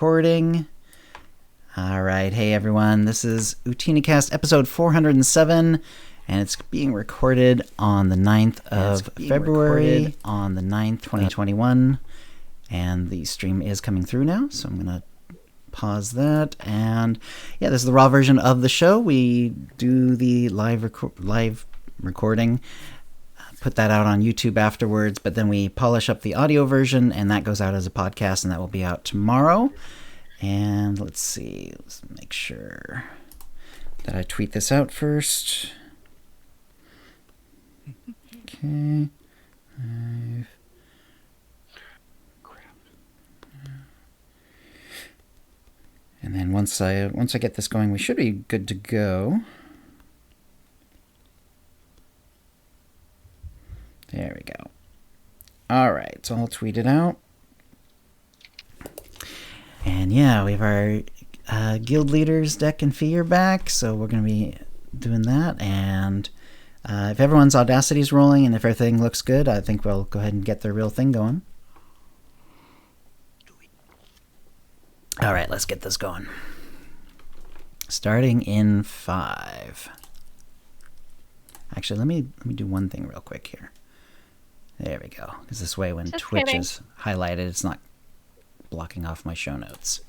Recording. All right. Hey, everyone. This is OotiniCast episode 407, and it's being recorded on the 9th of February, 2021. And the stream is coming through now, so I'm going to pause that. And yeah, this is the raw version of the show. We do the live recording, put that out on YouTube afterwards, but then we polish up the audio version, and that goes out as a podcast, and that will be out tomorrow. And let's see, let's make sure that I tweet this out first. Okay. And then once I get this going, we should be good to go. There we go. All right, so I'll tweet it out. And yeah, we have our guild leaders, Dek and Fee, are back, so we're going to be doing that. And if everyone's Audacity is rolling and if everything looks good, I think we'll go ahead and get the real thing going. All right, let's get this going. Starting in 5. Actually, let me do one thing real quick here. There we go. Because this way, when Just Twitch kidding. is highlighted, it's not blocking off my show notes.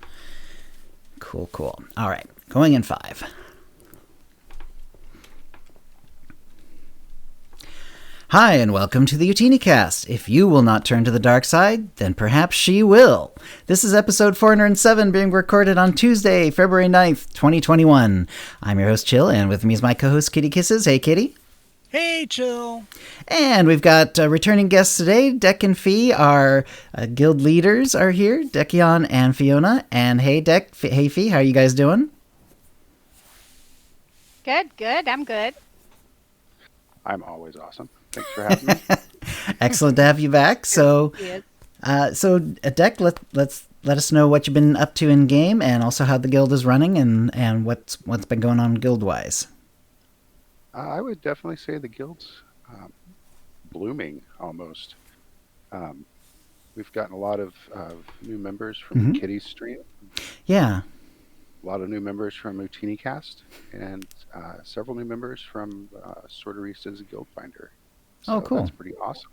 Cool. All right, going in 5. Hi, and welcome to the OotiniCast. If you will not turn to the dark side, then perhaps she will. This is episode 407, being recorded on Tuesday, February 9th, 2021. I'm your host, Chill, and with me is my co-host, KittyKissz. Hey, Kitty. Hey, Chill. And we've got returning guests today. Dek and Fee, our guild leaders, are here. Dekion and Fyonha. And hey, Dek, hey, Fee, how are you guys doing? Good. I'm good. I'm always awesome. Thanks for having me. Excellent to have you back. So, Yes. Dek, let us know what you've been up to in game, and also how the guild is running, and what's been going on guild wise. I would definitely say the guild's blooming almost. We've gotten a lot of new members from Kitty's stream. Yeah. A lot of new members from OotiniCast, and several new members from Sorterista's Guild Finder. So Oh, cool. That's pretty awesome.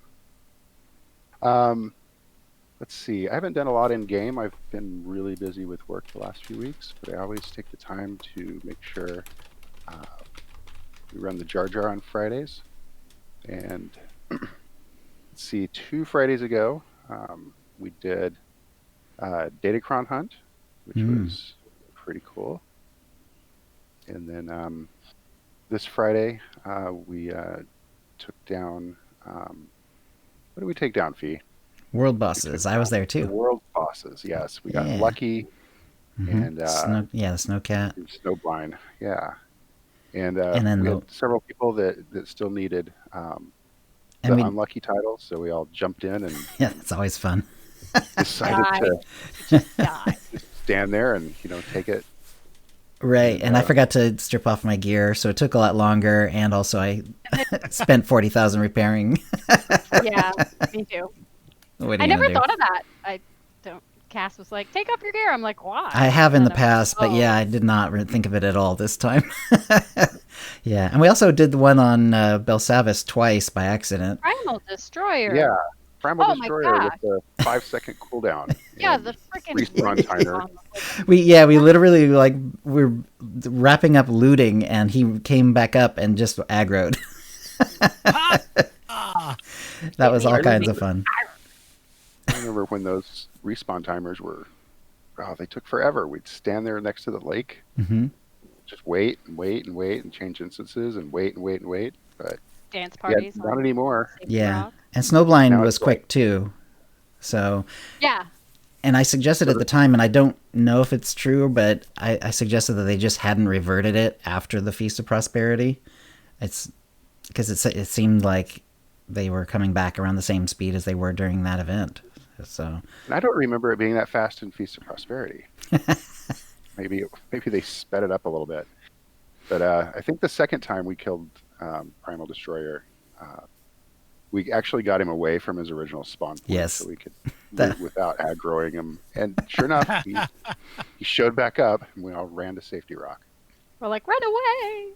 Let's see. I haven't done a lot in game. I've been really busy with work the last few weeks, but I always take the time to make sure we run the Jar Jar on Fridays. And let's see, 2 Fridays ago, we did Datacron Hunt, which was pretty cool. And then this Friday, we took down, what did we take down, Fee? World bosses. I was there The too. world bosses, yes. We got Yeah. Lucky and the Snowcat. Snowblind, yeah. And then we the- had several people that still needed the And we- unlucky titles, so we all jumped in and Yeah, it's always fun. decided to Die. stand there and take it. Right, and I forgot to strip off my gear, so it took a lot longer, and also I spent 40,000 repairing. Yeah, me too. What are I you never gonna do? thought of that. Cass was like, take off your gear. I'm like, why? I have in And the I'm past, like, but yeah, I did not think of it at all this time. Yeah, and we also did the one on Belsavis twice by accident. Primal Destroyer. Yeah, Primal Oh my Destroyer with the 5-second cooldown. Yeah, and the freaking respawn timer. We literally we're wrapping up looting, and he came back up and just aggroed. That was all kinds of fun. I remember when those respawn timers were, they took forever. We'd stand there next to the lake, just wait and change instances and wait. But Dance yeah, parties. not on anymore. Safety Yeah, Rock. and Snowblind Now was it's like- quick too. So, Yeah. and I suggested at the time, and I don't know if it's true, but I suggested that they just hadn't reverted it after the Feast of Prosperity. It's because it seemed like they were coming back around the same speed as they were during that event. So And I don't remember it being that fast in Feast of Prosperity. maybe they sped it up a little bit. But I think the second time we killed Primal Destroyer, we actually got him away from his original spawn point, Yes. so we could move without aggroing him. And sure enough, he showed back up, and we all ran to Safety Rock. We're like, run away.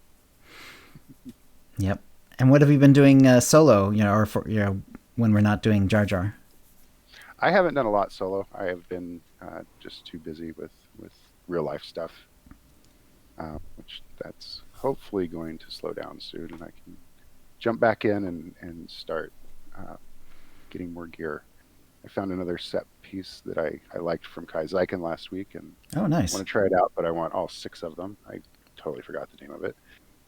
Yep. And what have you been doing solo? Or when we're not doing Jar Jar. I haven't done a lot solo. I have been just too busy with real life stuff, which that's hopefully going to slow down soon, and I can jump back in and start getting more gear. I found another set piece that I liked from Kai Zyken last week, and Oh, nice. I want to try it out, but I want all 6 of them. I totally forgot the name of it.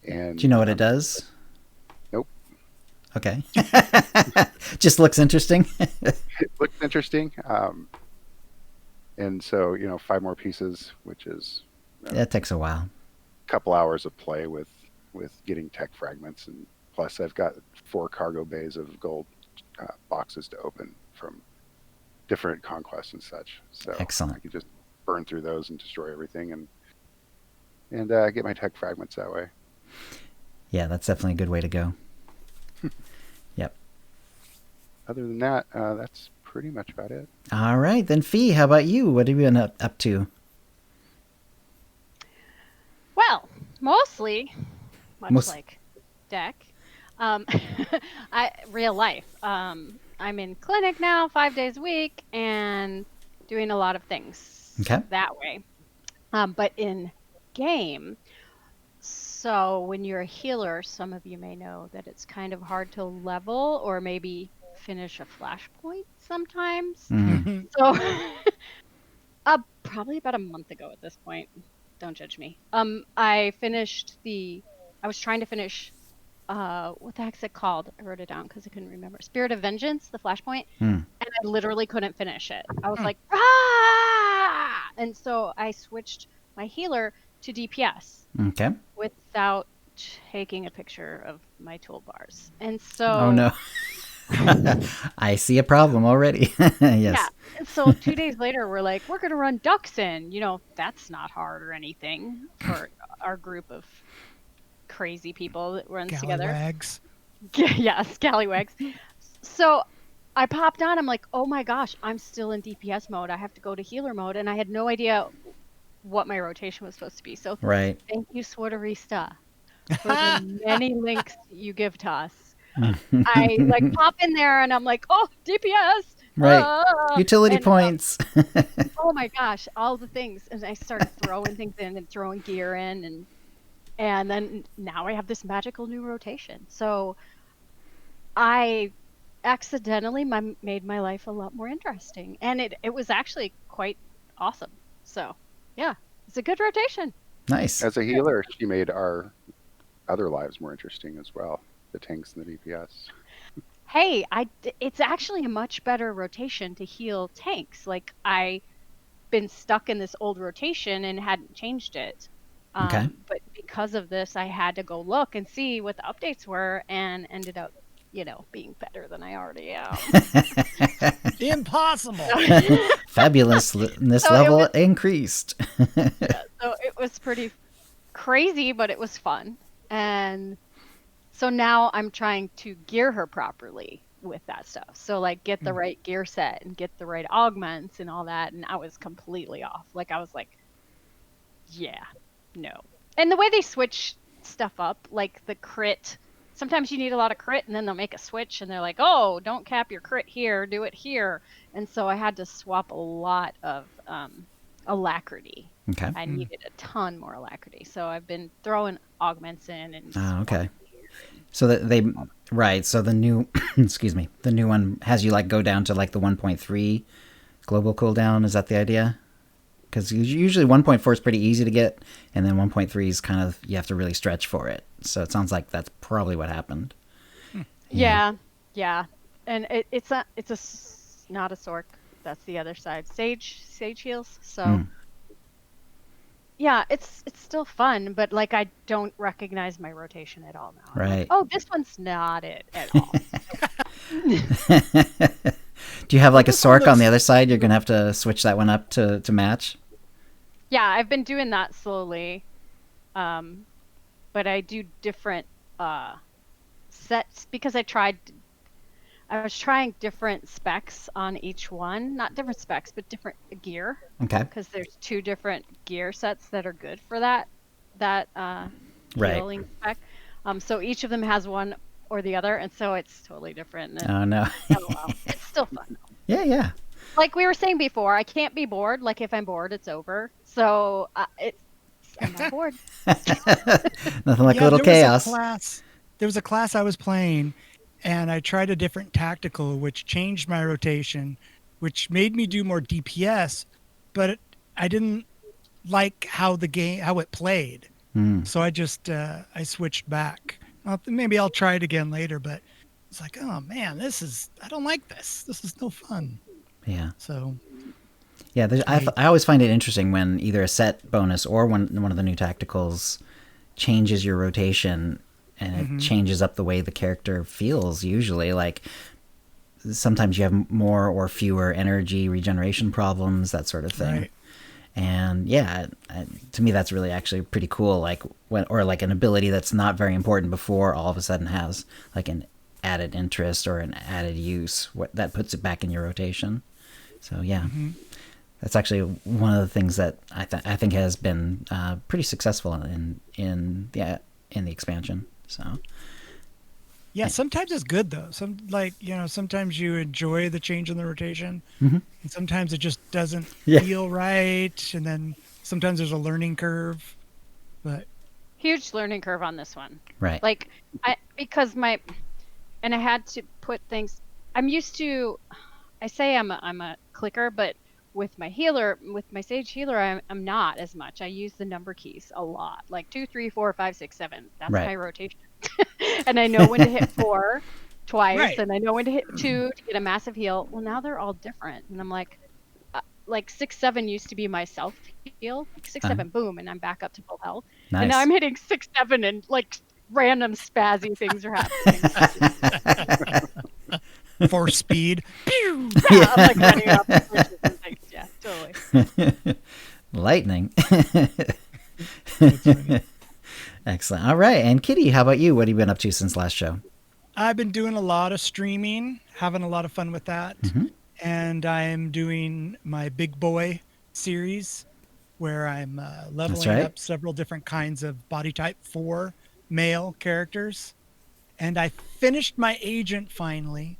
And Do you know what it does? Nope. Okay. Just looks interesting. It looks interesting. And so, 5 more pieces, which is That takes a while. a couple hours of play with getting tech fragments. And plus, I've got 4 cargo bays of gold boxes to open from different conquests and such. So Excellent. I could just burn through those and destroy everything and get my tech fragments that way. Yeah, that's definitely a good way to go. Yep. Other than that, that's pretty much about it. All right, then Fee, how about you? What have you been up to? Well, mostly, much like Deck, real life. I'm in clinic now 5 days a week and doing a lot of things that way. But in game, so when you're a healer, some of you may know that it's kind of hard to level or maybe finish a flashpoint sometimes. Mm-hmm. So probably about a month ago at this point. Don't judge me. I was trying to finish what the heck's it called? I wrote it down because I couldn't remember. Spirit of Vengeance, the flashpoint. And I literally couldn't finish it. I was like, ah! And so I switched my healer to DPS. Okay. Without taking a picture of my toolbars. And so... Oh, no. I see a problem already. Yes. Yeah. And so 2 days later, we're like, we're going to run ducks in. That's not hard or anything for our group of crazy people that runs together. Scallywags. Yeah, scallywags. So I popped on. I'm like, oh my gosh, I'm still in DPS mode. I have to go to healer mode. And I had no idea what my rotation was supposed to be. So right. Thank you, Swarterista, for the many links you give to us. I pop in there and I'm like, oh, DPS. Right. Utility points. Oh my gosh, all the things. And I started throwing things in and throwing gear in and then now I have this magical new rotation. So I accidentally made my life a lot more interesting. And it was actually quite awesome. So yeah, it's a good rotation. Nice. As a healer, she made our other lives more interesting as well. The tanks and the DPS. Hey, it's actually a much better rotation to heal tanks. I've been stuck in this old rotation and hadn't changed it. Okay. But because of this, I had to go look and see what the updates were and ended up, being better than I already am. Impossible. Fabulousness level increased. Yeah, so it was pretty crazy, but it was fun. And so now I'm trying to gear her properly with that stuff. So get the right gear set and get the right augments and all that. And I was completely off. I was like, yeah, no. And the way they switch stuff up, the crit, sometimes you need a lot of crit and then they'll make a switch and they're like, oh, don't cap your crit here, do it here. And so I had to swap a lot of alacrity. Okay. I needed a ton more alacrity. So I've been throwing augments in and okay. So that so the new the new one has you go down to the 1.3 global cooldown. Is that the idea? Because usually 1.4 is pretty easy to get, and then 1.3 is kind of, you have to really stretch for it. So it sounds like that's probably what happened. Yeah. And it's not a Sork. That's the other side. Sage heals. So yeah, it's still fun, but I don't recognize my rotation at all now. Right. Oh, this one's not it at all. Do you have a Sork on the other side? You're gonna have to switch that one up to match. Yeah, I've been doing that slowly, but I do different sets because I tried I was trying different specs on each one. Not different specs, but different gear. Okay. Because there's 2 different gear sets that are good for that Right. healing spec. So each of them has one or the other, and so it's totally different. And Oh no. oh, well, it's still fun though. Yeah. Like we were saying before, I can't be bored. Like if I'm bored, it's over. So I'm not bored. Nothing like a little chaos. There was a class I was playing, and I tried a different tactical, which changed my rotation, which made me do more DPS, but I didn't like how it played. So I just I switched back. Maybe I'll try it again later, but it's like, oh man, I don't like this. This is no fun. Yeah. So. Yeah, I always find it interesting when either a set bonus or one of the new tacticals changes your rotation, and it changes up the way the character feels. Usually, like sometimes you have more or fewer energy regeneration problems, that sort of thing. Right. And yeah, to me that's really actually pretty cool. Like like an ability that's not very important before all of a sudden has like an added interest or an added use. That puts it back in your rotation. So yeah. That's actually one of the things that I think has been pretty successful in the expansion. So yeah, sometimes it's good though. Sometimes you enjoy the change in the rotation, Mm-hmm. and sometimes it just doesn't feel right. And then sometimes there's a learning curve. But Huge learning curve on this one. right, Like I had to put things. I'm used to. I say I'm a clicker, but with my Sage healer, I'm not as much. I use the number keys a lot, like 2, 3, 4, 5, 6, 7. That's Right. my rotation, and I know when to hit 4 twice, Right. and I know when to hit 2 to get a massive heal. Well, now they're all different, and I'm like 6, 7 used to be my self heal, like 6, 7, boom, and I'm back up to full health. nice. And now I'm hitting 6, 7, and like random spazzy things are happening. for speed, I'm like running off the bridges and things. Yeah, totally. Lightning. That's funny. Excellent. All right, and Kitty, how about you? What have you been up to since last show? I've been doing a lot of streaming, having a lot of fun with that. Mm-hmm. And I'm doing my Big Boy series where I'm leveling right. up several different kinds of body type 4 male characters. And I finished my agent finally.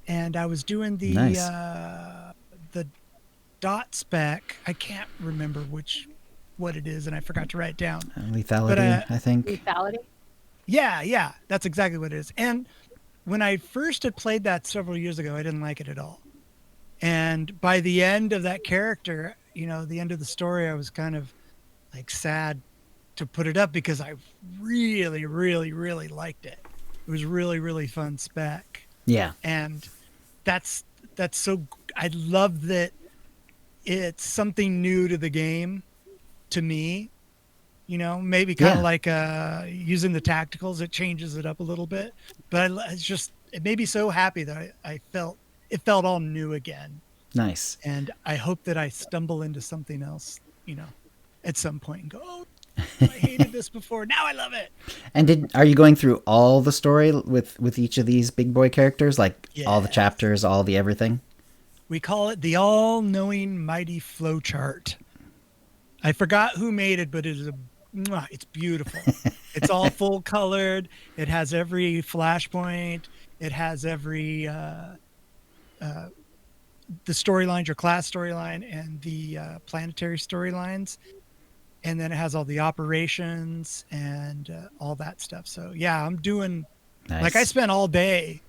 And I was doing the Nice. the dot spec. I can't remember what it is, and I forgot to write it down. Lethality, But, I think. Lethality. Yeah, that's exactly what it is. And when I first had played that several years ago, I didn't like it at all. And by the end of that character, the end of the story, I was kind of like sad to put it up because I really, really, really liked it. It was really, really fun spec. Yeah. And that's so, I love that it's something new to the game to me, maybe kind of like using the tacticals, it changes it up a little bit, but it made me so happy that I felt it felt all new again. Nice. And I hope that I stumble into something else, at some point and go, oh, I hated this before. Now I love it. And are you going through all the story with each of these big boy characters? Like all the Yes. chapters, all the everything? We call it the all-knowing mighty flowchart. I forgot who made it, but it's beautiful. It's all full colored. It has every flashpoint. It has every the storylines, your class storyline, and the planetary storylines. And then it has all the operations and all that stuff. So yeah, I'm doing Nice. like I spent all day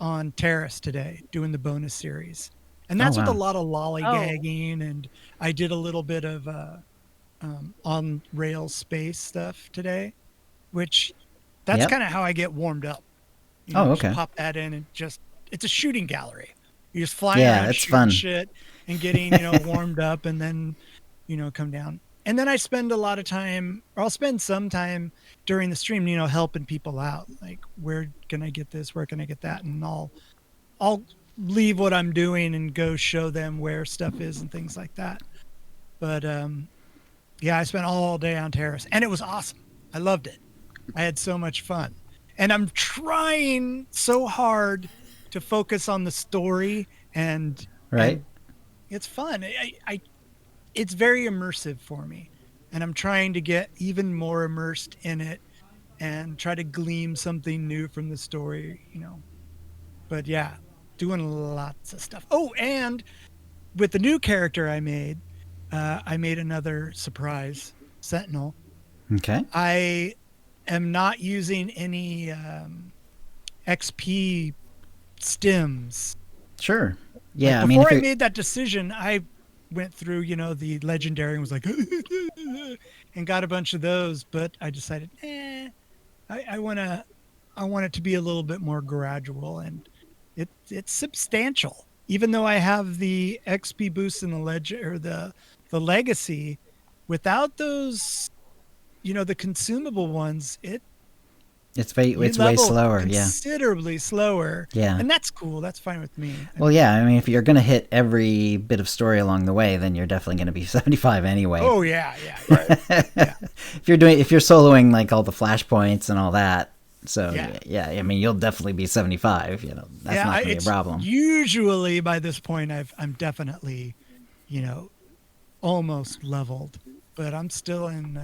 on Terrace today doing the bonus series. And that's with wow. a lot of lollygagging, and I did a little bit of on rail space stuff today, which that's Yep. kind of how I get warmed up. Okay. Just pop that in and it's a shooting gallery. You just fly Yeah, around it's shooting fun. shit and getting, warmed up, and then, come down. And then I spend a lot of time, or I'll spend some time during the stream, helping people out. Like, where can I get this? Where can I get that? And I'll leave what I'm doing and go show them where stuff is and things like that. But yeah, I spent all day on Terrace, and it was awesome. I loved it. I had so much fun. And I'm trying so hard to focus on the story and it's fun. It's very immersive for me, and I'm trying to get even more immersed in it and try to glean something new from the story, But yeah, doing lots of stuff. Oh, and with the new character I made another surprise Sentinel. Okay. I am not using any XP stims. Sure. Yeah. Like before I made that decision, I went through, the legendary and was like, and got a bunch of those. But I decided, I want it to be a little bit more gradual, and it's substantial. Even though I have the XP boost in the legacy, without those, the consumable ones, it's way slower. Considerably slower. Yeah. And that's cool. That's fine with me. Well, yeah. I mean, if you're going to hit every bit of story along the way, then you're definitely going to be 75 anyway. Oh yeah. Right. Yeah. If you're soloing like all the flashpoints and all that. So yeah. I mean, you'll definitely be 75, that's not going to be a problem. Usually by this point I'm definitely, almost leveled, but I'm still in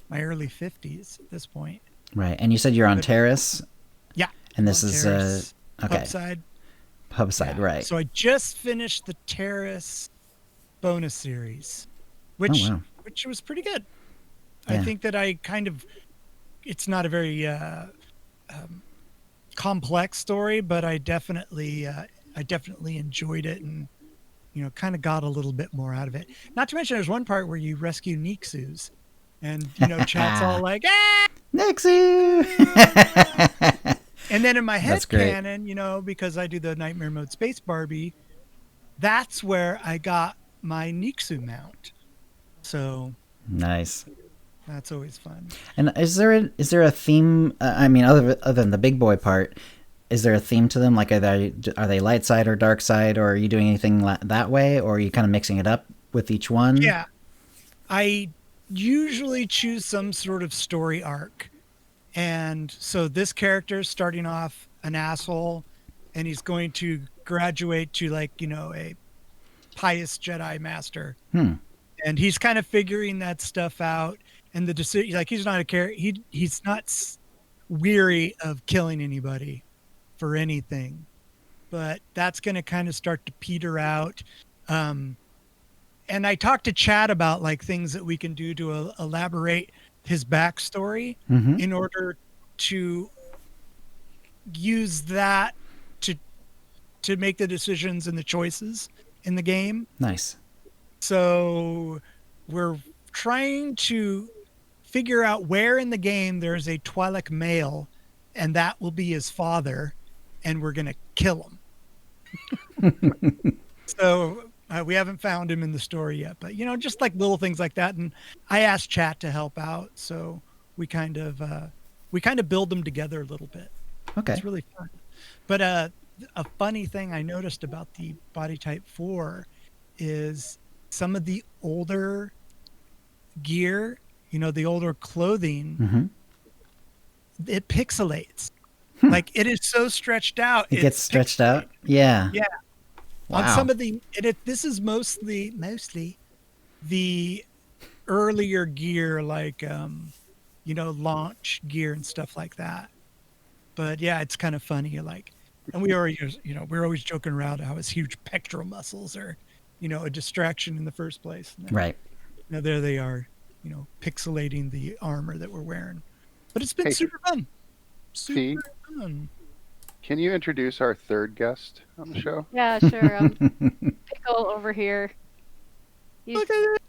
my early 50s at this point. Right. And you said you're on Terrace? Yeah. And this is okay. Hubside, yeah. right. So I just finished the Terrace bonus series, which was pretty good. Yeah. I think that it's not a very complex story, but I definitely enjoyed it and kind of got a little bit more out of it. Not to mention there's one part where you rescue Nixus and chat's all like Nixu. And then in my head canon, because I do the Nightmare Mode Space Barbie, that's where I got my Nixu mount. So nice. That's always fun. And is there a theme? I mean, other than the big boy part, is there a theme to them? Like, are they light side or dark side, or are you doing anything that way, or are you kind of mixing it up with each one? Yeah, I usually choose some sort of story arc, and so this character is starting off an asshole, and he's going to graduate to a pious Jedi master, and he's kind of figuring that stuff out. And the decision, he's not he's not weary of killing anybody for anything, but that's going to kind of start to peter out. And I talked to Chad about things that we can do to elaborate his backstory in order to use that to make the decisions and the choices in the game. Nice. So we're trying to figure out where in the game there's a Twi'lek male, and that will be his father, and we're going to kill him. So we haven't found him in the story yet, but just little things like that. And I asked Chat to help out, so we kind of build them together a little bit. Okay. It's really fun. But a funny thing I noticed about the Body Type 4 is some of the older gear, the older clothing, it pixelates. It is so stretched out. It gets stretched out? Yeah. Yeah. Wow. On some of this is mostly the earlier gear, launch gear and stuff like that. But yeah, it's kind of funny. And we're always joking around how his huge pectoral muscles are, a distraction in the first place. Right. Now there they are, pixelating the armor that we're wearing. But it's been super fun. Super fun. Can you introduce our third guest on the show? Yeah, sure. Pickle over here. He's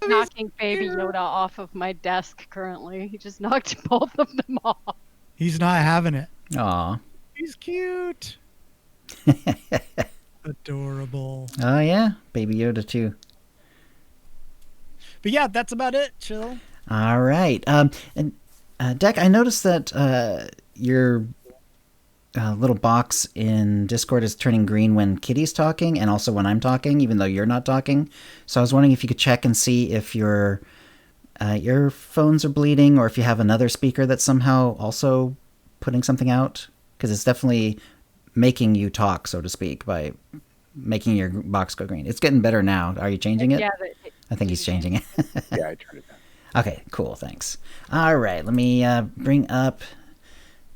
knocking Baby Yoda off of my desk currently. He just knocked both of them off. He's not having it. Aw. He's cute. Adorable. Oh, yeah. Baby Yoda, too. But yeah, that's about it. Chill. All right. And Dek, I noticed that your little box in Discord is turning green when Kitty's talking and also when I'm talking, even though you're not talking. So I was wondering if you could check and see if your phones are bleeding or if you have another speaker that's somehow also putting something out, because it's definitely making you talk, so to speak, by making your box go green. It's getting better now. Are you changing it? Yeah, I think he's changing it. Yeah, I turned it down. Okay, cool. Thanks. All right, let me bring up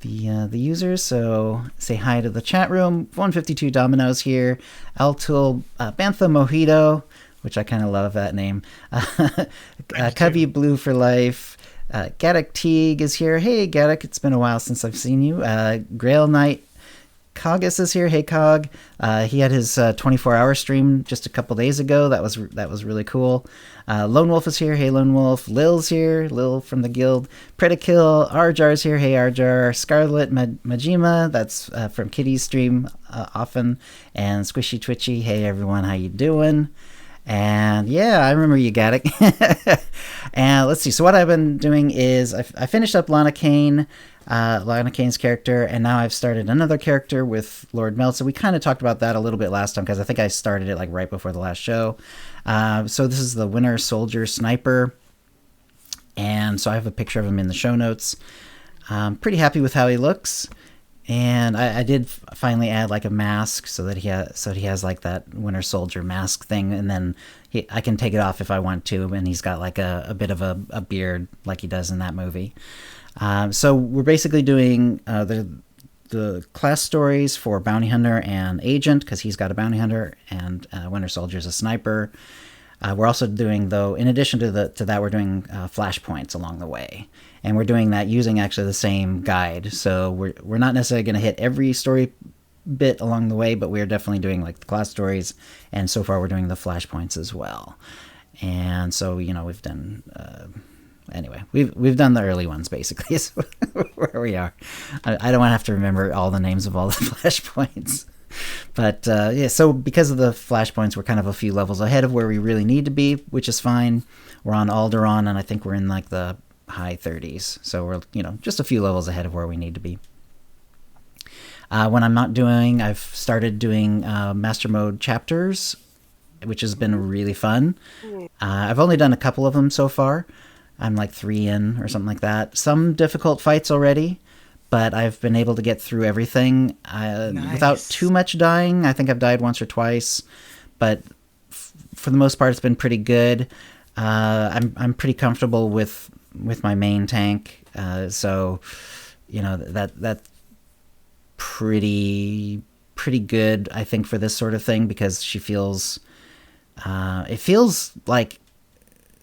the users. So say hi to the chat room. 152 Dominoes here. Altul Bantha Mojito, which I kind of love that name. Cubby Blue for Life. Gaddock Teague is here. Hey, Gaddock, it's been a while since I've seen you. Grail Knight Cogus is here. Hey, Cog. He had his 24-hour stream just a couple days ago. That was really cool. Lone Wolf is here. Hey, Lone Wolf. Lil's here. Lil from the guild. Predakill. Arjar's here. Hey, Arjar. Scarlet Majima. That's from Kitty's stream often. And Squishy Twitchy. Hey, everyone. How you doing? And yeah, I remember you, Gaddock. And let's see. So what I've been doing is I finished up Lana Kane's character, and now I've started another character with Lord Melt. So we kind of talked about that a little bit last time because I think I started it like right before the last show. So this is the Winter Soldier Sniper, and so I have a picture of him in the show notes. I'm pretty happy with how he looks. And I did finally add like a mask so that he has like that Winter Soldier mask thing, and then I can take it off if I want to, and he's got like a bit of a beard like he does in that movie. So we're basically doing the class stories for Bounty Hunter and Agent, because he's got a Bounty Hunter and Winter Soldier's a sniper. We're also doing, though, in addition to that, we're doing flashpoints along the way. And we're doing that using actually the same guide. So we're not necessarily going to hit every story bit along the way, but we're definitely doing like the class stories. And so far we're doing the flashpoints as well. And so, we've done... Anyway, we've done the early ones, basically, is where we are. I don't want to have to remember all the names of all the flashpoints. But, yeah, so because of the flashpoints, we're kind of a few levels ahead of where we really need to be, which is fine. We're on Alderaan, and I think we're in, like, the high 30s. So we're, just a few levels ahead of where we need to be. When I'm not doing, I've started doing Master Mode chapters, which has been really fun. I've only done a couple of them so far. I'm like 3 in or something like that. Some difficult fights already, but I've been able to get through everything without too much dying. I think I've died once or twice, but for the most part, it's been pretty good. I'm pretty comfortable with my main tank, so that's pretty good, I think, for this sort of thing, because she feels it feels like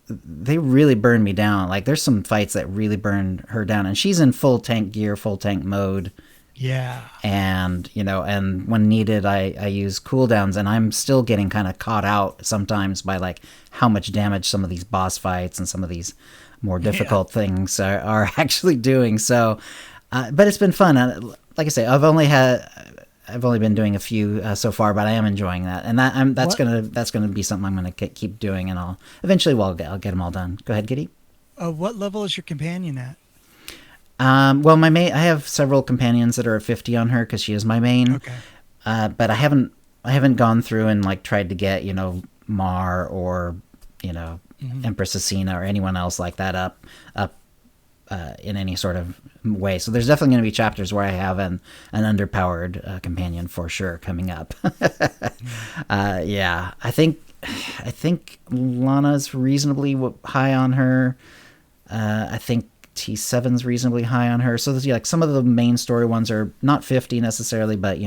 they really burn me down. Like, there's some fights that really burn her down, and she's in full tank gear, full tank mode. Yeah. And, and when needed, I use cooldowns, and I'm still getting kind of caught out sometimes by, like, how much damage some of these boss fights and some of these more difficult things are actually doing. So, but it's been fun. Like I say, I've only been doing a few so far, but I am enjoying that, and that's gonna be something I'm gonna keep doing, and I'll get them all done. Go ahead, Kitty. What level is your companion at? Well, my main, I have several companions that are at 50 on her because she is my main. Okay. But I haven't gone through and like tried to get Mar or Empress Asina or anyone else like that up in any sort of way. So there's definitely going to be chapters where I have an underpowered companion for sure coming up. Yeah, I think Lana's reasonably high on her. I think T7's reasonably high on her. So there's like some of the main story ones are not 50 necessarily, but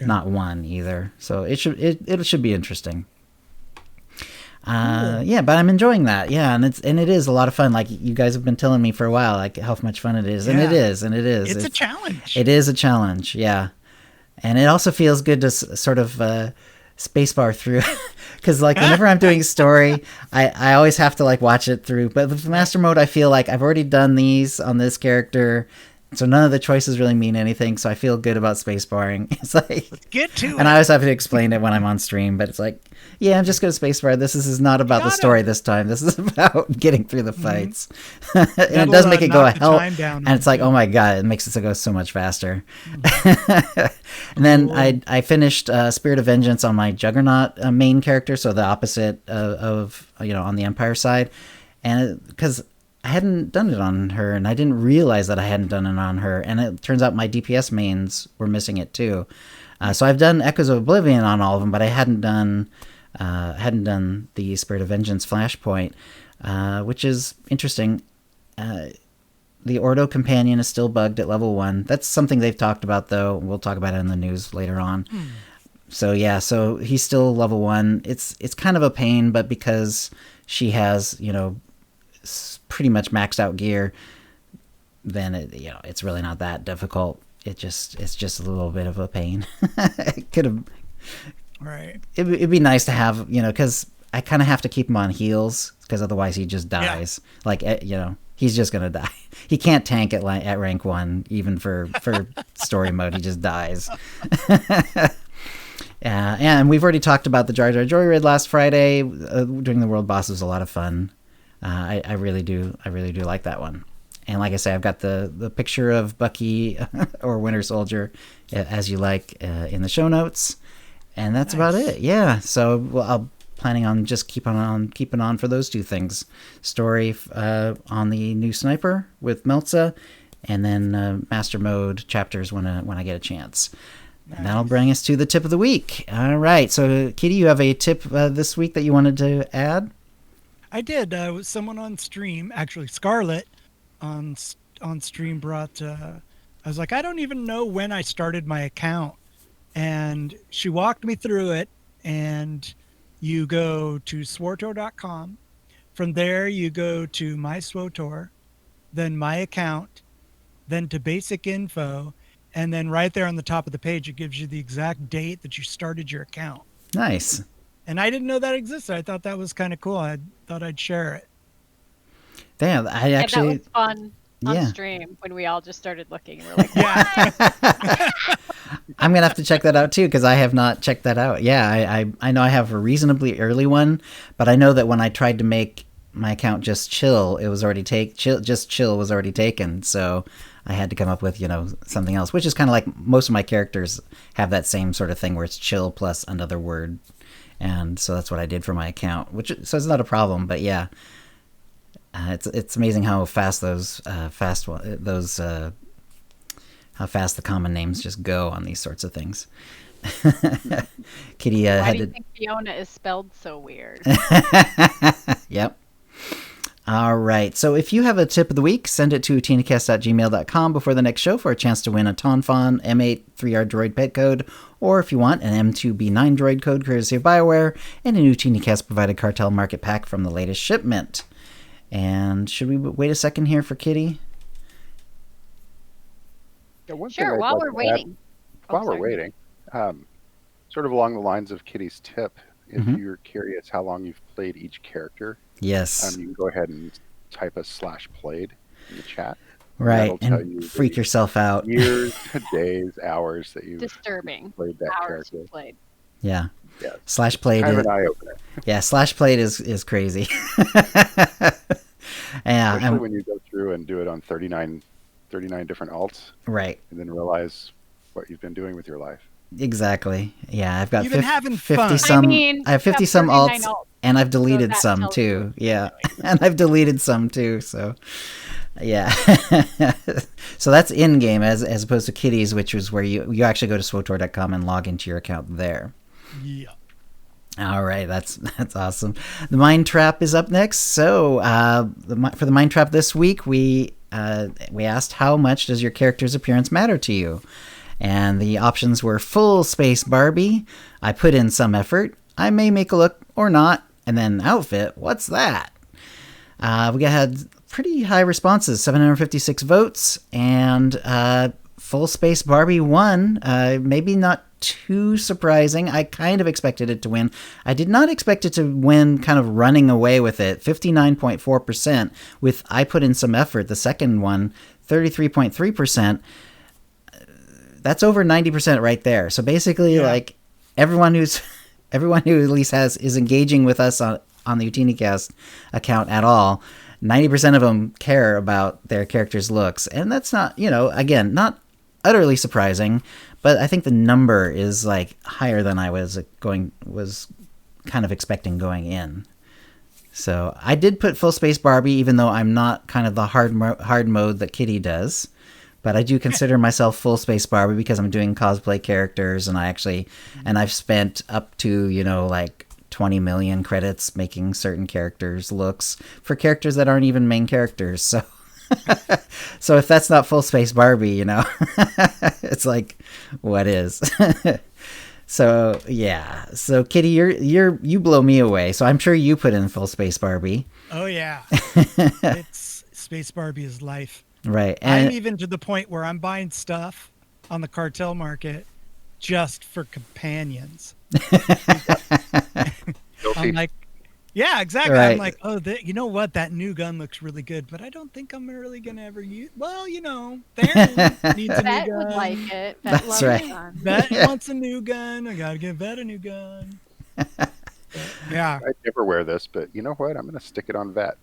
not 1 either. So it should be interesting. Yeah, but I'm enjoying that. Yeah, and it is a lot of fun. Like, you guys have been telling me for a while, like, how much fun it is, and it is. It's a challenge. It is a challenge, yeah. And it also feels good to sort of spacebar through, because like whenever I'm doing story, I always have to like watch it through. But with Master Mode, I feel like I've already done these on this character. So none of the choices really mean anything, so I feel good about spacebarring. It's like, let's get to it. And I always have to explain it when I'm on stream, but it's like, yeah, I'm just going to spacebar. This is not about the story this time. This is about getting through the fights. And it does make it go a hell. And it's like, oh my god, it makes it go so much faster. And then I finished Spirit of Vengeance on my Juggernaut main character, so the opposite of on the Empire side, and because I hadn't done it on her, and I didn't realize that I hadn't done it on her. And it turns out my DPS mains were missing it too. So I've done Echoes of Oblivion on all of them, but I hadn't done the Spirit of Vengeance Flashpoint, which is interesting. The Ordo Companion is still bugged at level 1. That's something they've talked about, though. We'll talk about it in the news later on. So yeah, so he's still level 1. It's kind of a pain, but because she has, pretty much maxed out gear, then it's really not that difficult. It's just a little bit of a pain. It could have. Right. It'd be nice to have, because I kind of have to keep him on heals, because otherwise he just dies. Yeah. Like, he's just gonna die. He can't tank at rank 1, even for story mode. He just dies. And we've already talked about the Jar Jar Joyride last Friday during the world boss. It was a lot of fun. I really do like that one. And like I say, I've got the picture of Bucky or Winter Soldier, as you like, in the show notes. And that's about it. Yeah. So I'm planning on just keeping on for those two things. Story on the new Sniper with Meltza, and then Master Mode chapters when I get a chance. Nice. And that'll bring us to the tip of the week. All right. So, Kitty, you have a tip this week that you wanted to add? I did. Someone on stream, actually Scarlett, on stream brought. I was like, I don't even know when I started my account, and she walked me through it. And you go to swotor.com. From there, you go to my SWOTOR, then my account, then to basic info. And then right there on the top of the page, it gives you the exact date that you started your account. Nice. And I didn't know that existed. I thought that was kind of cool. I thought I'd share it. Damn, I actually... And that was fun on stream when we all just started looking. And we're like, what? I'm going to have to check that out too, because I have not checked that out. Yeah, I know I have a reasonably early one, but I know that when I tried to make my account just chill, it was already chill was already taken. So I had to come up with, something else, which is kind of like most of my characters have that same sort of thing where it's chill plus another word. And so that's what I did for my account, so it's not a problem, but yeah. It's amazing how fast how fast the common names just go on these sorts of things. Kitty Why do you think Fiona is spelled so weird? Yep. All right. So if you have a tip of the week, send it to OotiniCast@gmail.com before the next show for a chance to win a Tonfon M8 3R droid pet code, or if you want, an M2B9 droid code courtesy of BioWare, and an OotiniCast provided cartel market pack from the latest shipment. And should we wait a second here for Kitty? Yeah, sure, while we're waiting. While we're waiting, sort of along the lines of Kitty's tip, if you're curious how long you've played each character, yes, you can go ahead and type a /played in the chat. Right, and freak yourself out. Years, days, hours that you've played that hours character. Played. Yeah. Yeah. /played. Kind of an eye opener. Yeah, /played is crazy. Yeah, especially when you go through and do it on 39 different alts, right? And then realize what you've been doing with your life. Exactly. Yeah, I've got 50 fun. some. I have 50 some alts, and I've deleted some too. Yeah, and I've deleted some too. So, yeah. So that's in game as opposed to Kitty's, which is where you actually go to swotor.com and log into your account there. Yeah. All right, that's awesome. The Mind Trap is up next. So for the Mind Trap this week, we asked how much does your character's appearance matter to you, and the options were full space Barbie, I put in some effort, I may make a look or not, and then outfit. What's that? We had pretty high responses, 756 votes, and full space Barbie won. Maybe not too surprising. I kind of expected it to win. I did not expect it to win kind of running away with it. 59.4% with I put in some effort. The second one, 33.3%. That's over 90% right there. So basically, like everyone who at least is engaging with us on the OotiniCast account at all, 90% of them care about their character's looks. And that's not, again, not utterly surprising, but I think the number is like higher than I was kind of expecting going in. So I did put full space Barbie, even though I'm not kind of the hard mode that Kitty does. But I do consider myself full space Barbie because I'm doing cosplay characters, and I've spent up to, like 20 million credits making certain characters looks for characters that aren't even main characters. So so if that's not full space Barbie, it's like, what is? So yeah. So Kitty, you blow me away. So I'm sure you put in full space Barbie. Oh yeah. It's space Barbie is life. Right. And I'm even to the point where I'm buying stuff on the cartel market just for companions. I'm like, yeah, exactly. Right. I'm like, oh, you know what? That new gun looks really good, but I don't think I'm really going to ever use. Well, Theron needs a Bet new gun. would like it. Bet That's loves right. a gun. Bet wants a new gun. I got to give Bet a new gun. Yeah, I'd never wear this, but you know what? I'm going to stick it on Vet.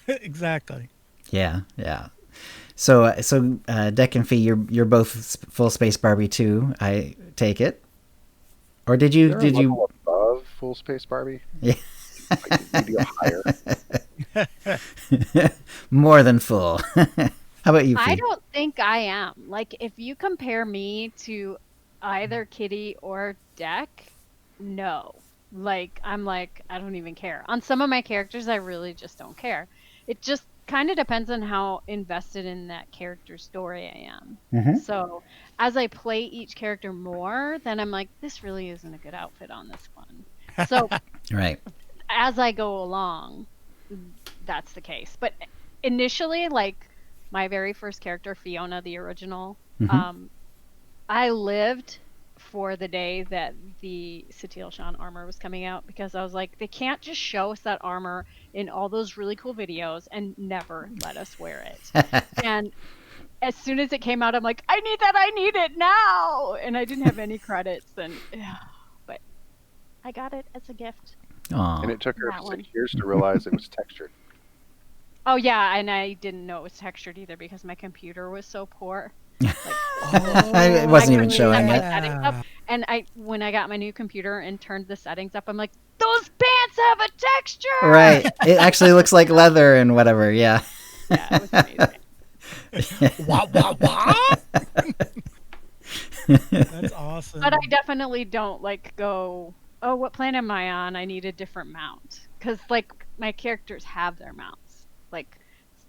exactly. Yeah. So Dek and Fee, you're both full space Barbie too, I take it. Or did you above full space Barbie? Yeah. Like, you go higher. More than full. How about you, Fee? I don't think I am. Like, if you compare me to either Kitty or Dek, no. Like, I'm like, I don't even care. On some of my characters, I really just don't care. It just kind of depends on how invested in that character story I am. Mm-hmm. So as I play each character more, then I'm like, this really isn't a good outfit on this one. So Right. as I go along, that's the case. But initially, like my very first character, Fyonha, the original, I lived for the day that the Satil Shan armor was coming out, because I was like, they can't just show us that armor in all those really cool videos and never let us wear it. And as soon as it came out, I'm like, I need it now. And I didn't have any credits, but I got it as a gift. Aww. And it took her That 6 one. years to realize it was textured. Oh yeah, and I didn't know it was textured either because my computer was so poor. Like, It wasn't even showing my it. settings up. And when I got my new computer and turned the settings up, I'm like, those pants have a texture. Right. It actually looks like leather and whatever. Yeah. Yeah, it was amazing. Wah, wah, wah. That's awesome. But I definitely don't like go, oh, what planet am I on? I need a different mount. Because like my characters have their mounts. Like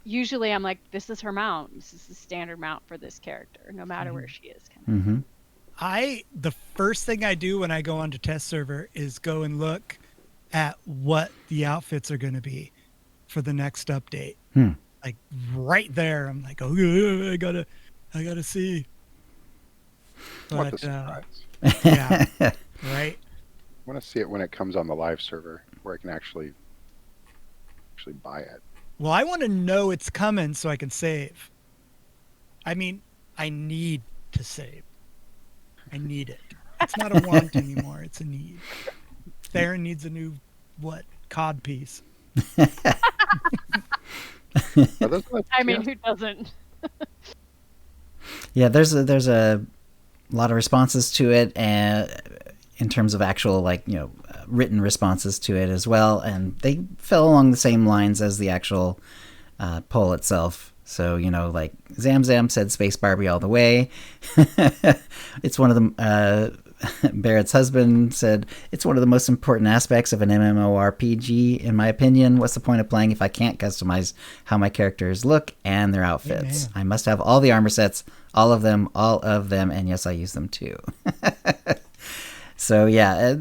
usually I'm like, this is her mount. This is the standard mount for this character, no matter where she is. Mm-hmm. The first thing I do when I go onto test server is go and look at what the outfits are going to be for the next update. Like right there, I'm like, oh, I gotta see. What But a surprise. yeah, right. I want to see it when it comes on the live server where I can actually buy it. Well, I want to know it's coming so I can save. I mean, I need to save. I need it. It's not a want anymore. It's a need. Theron needs a new, cod piece. I mean, who doesn't? Yeah, there's a lot of responses to it, and in terms of actual written responses to it as well, and they fell along the same lines as the actual poll itself. So like Zam Zam said, Space Barbie all the way. It's one of the Barrett's husband said, it's one of the most important aspects of an MMORPG, in my opinion. What's the point of playing if I can't customize how my characters look and their outfits? I must have all the armor sets, all of them, and yes, I use them too. So yeah,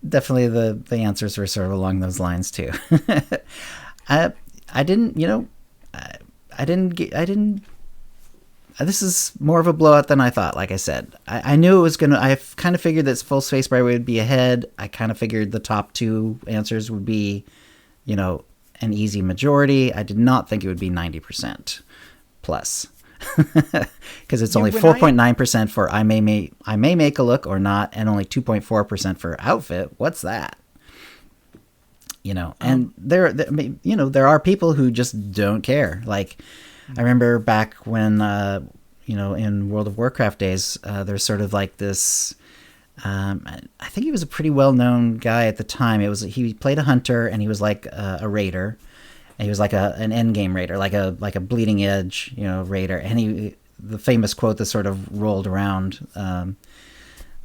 definitely the answers were sort of along those lines too. I didn't this is more of a blowout than I thought. Like I said, I knew it was gonna. I kind of figured that full space Barbie would be ahead. I kind of figured the top two answers would be, an easy majority. I did not think it would be 90% plus, because it's only 4.9% for I may make a look or not, and only 2.4% for outfit. What's that? And there are people who just don't care. Like, I remember back when, in World of Warcraft days, there's sort of like this I think he was a pretty well-known guy at the time. He played a hunter, and he was like a raider. And he was like an endgame raider, like a bleeding edge, raider. And the famous quote that sort of rolled around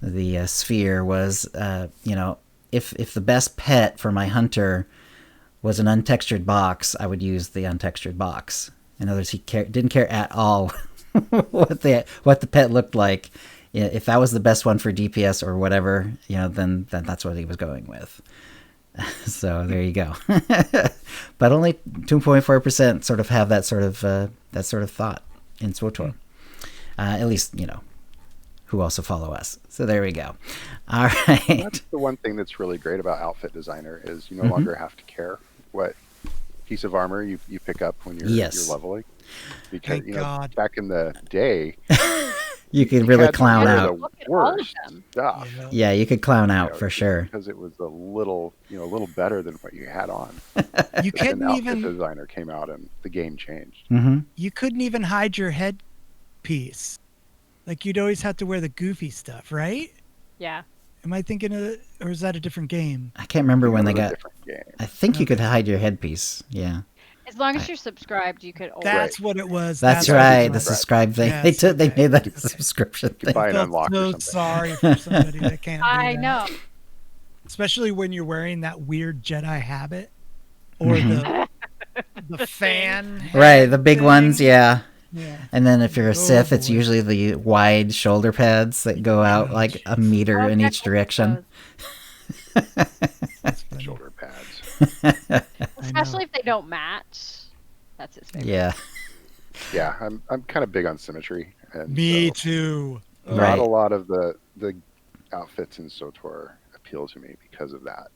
the sphere was, if the best pet for my hunter was an untextured box, I would use the untextured box. In other words, he didn't care at all what the pet looked like. If that was the best one for DPS or whatever, then that's what he was going with. So there you go. But only 2.4% sort of have that sort of thought in SWTOR. At least who also follow us. So there we go. All right. That's the one thing that's really great about Outfit Designer is you no longer have to care what piece of armor you pick up when you're leveling. Because back in the day, you could really clown out out. The worst stuff. Yeah, you could clown out for sure because it was a little better than what you had on. You couldn't Outfit Designer came out and the game changed. Mm-hmm. You couldn't even hide your headpiece. Like you'd always have to wear the goofy stuff, right? Yeah. Am I thinking of it, or is that a different game? I can't remember when they got. Game. I think you could hide your headpiece. Yeah. As long as you're subscribed, you could always. That's what it was. That's right. The subscribe thing. Yes, They made that a subscription thing. Buy an I unlock felt or so something. sorry for somebody that can't. I know. Especially when you're wearing that weird Jedi habit, or the fan. Right, the big thing. ones. Yeah. Yeah. And then if you're a Sith, it's boy. usually the wide shoulder pads that go out like a meter in each direction. That's funny. Shoulder pads. Especially if they don't match. That's his favorite. Yeah. Yeah, I'm kind of big on symmetry. And Me so too. Right. Not a lot of the outfits in SWTOR appeal to me because of that.